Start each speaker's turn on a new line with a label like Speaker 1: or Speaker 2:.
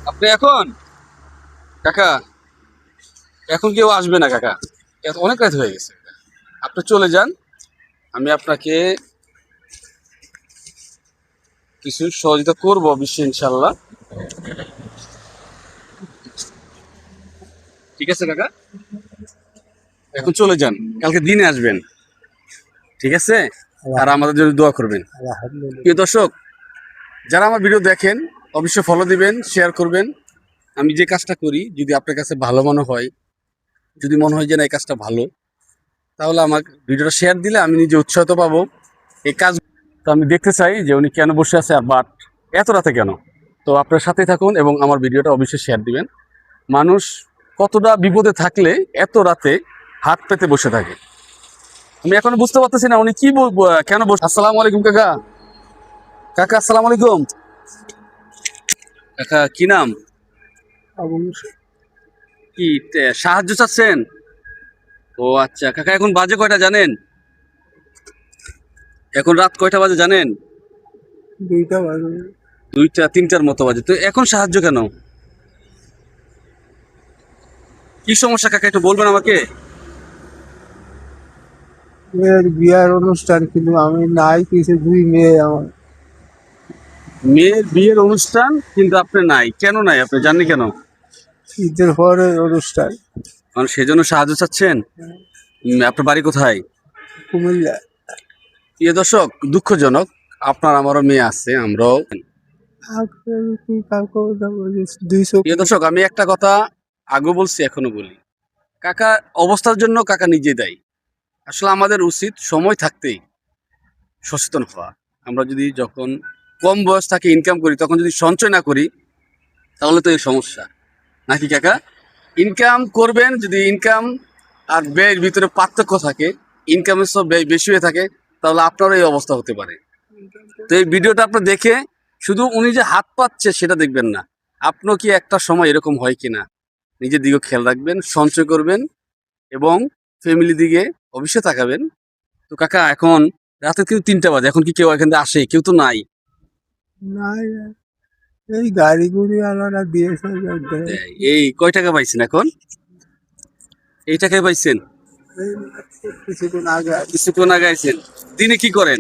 Speaker 1: আপনি এখন কাকা এখন কেউ আসবে না কাকা, অনেক রাত হয়ে গেছে। আপনি চলে যান, আমি আপনাকে কিছু সহযোগিতা করবো অবশ্যই ইনশাল্লাহ। ঠিক আছে কাকা, এখন চলে যান, কালকে দিনে আসবেন, ঠিক আছে? আর আমাদের জন্য দোয়া করবেন। প্রিয় দর্শক, যারা আমার ভিডিও দেখেন অবশ্যই ফলো দিবেন, শেয়ার করবেন। আমি যে কাজটা করি যদি আপনার কাছে ভালো মনে হয়, যদি মনে হয় যে না এই কাজটা ভালো, তাহলে আমার ভিডিওটা শেয়ার দিলে আমি নিজে উৎসাহিত পাবো এই কাজ। তো আমি দেখতে চাই যে উনি কেন বসে আছে আর বাট এত রাতে কেন। তো আপনার সাথে থাকুন এবং আমার ভিডিওটা অবশ্যই শেয়ার দিবেন। মানুষ কতটা বিপদে থাকলে এত রাতে হাত পেতে বসে থাকে, আমি এখনো বুঝতে পারতেছি না উনি কি কেন বসে। আসসালামু আলাইকুম কাকা। কাকা আসসালামু আলাইকুম। কাকা কি নাম? কি সাহায্য চাচ্ছেন? ও আচ্ছা কাকা, এখন বাজে কয়টা জানেন? এখন রাত কয়টা বাজে জানেন?
Speaker 2: 2টা বাজে।
Speaker 1: 2টা 3টার মতো বাজে। তো এখন সাহায্য কেন? কি সমস্যা কাকা একটু বলবেন আমাকে?
Speaker 2: মেয়ের বিয়ার অনুষ্ঠান, কিন্তু আমি নাই, কিছু 2 মেয়ে আমার।
Speaker 1: মেয়ের বিয়ের অনুষ্ঠান কিন্তু আপনি নাই, কেন নাই আপনি জাননি কেন?
Speaker 2: ঈদের পরে অনুষ্ঠান।
Speaker 1: মানে সেজন্য সাহায্য চাচ্ছেন? আপনার বাড়ি কোথায়?
Speaker 2: কুমিল্লা।
Speaker 1: প্রিয় দর্শক, দুঃখজনক, আপনার আমারও মেয়ে আছে, আমরাও। প্রিয় দর্শক, আমি একটা কথা আগে বলছি এখনো বলি, কাকা অবস্থার জন্য কাকা নিজে দায়ী। আসলে আমাদের উচিত সময় থাকতেই সচেতন হওয়া। আমরা যদি যখন কম বয়স থাকে ইনকাম করি, তখন যদি সঞ্চয় না করি তাহলে তো এই সমস্যা, নাকি কাকা? ইনকাম করবেন, যদি ইনকাম আর ব্যয়ের ভিতরে পার্থক্য থাকে, ইনকামের সব ব্যয় বেশি হয়ে থাকে, তাহলে আপনারও এই অবস্থা হতে পারে। তো এই ভিডিওটা আপনার দেখে শুধু উনি যে হাত পাচ্ছে সেটা দেখবেন না, আপনিও কি একটা সময় এরকম হয় কিনা নিজের দিকে খেয়াল রাখবেন, সঞ্চয় করবেন এবং ফ্যামিলি দিকে অবশ্যই তাকাবেন। তো কাকা এখন রাতে কিন্তু 3টা বাজে, এখন কি কেউ এখান থেকে আসে? কেউ তো নাই।
Speaker 2: নাই, এই গাড়ি গুড়ি আলাদা দিয়েছে।
Speaker 1: এই কয় টাকা পাইছেন এখন? এই টাকায় পাইছেন?
Speaker 2: কিছুক্ষণ আগে
Speaker 1: কিছুক্ষণ আগে আইছেন। দিনে কি করেন?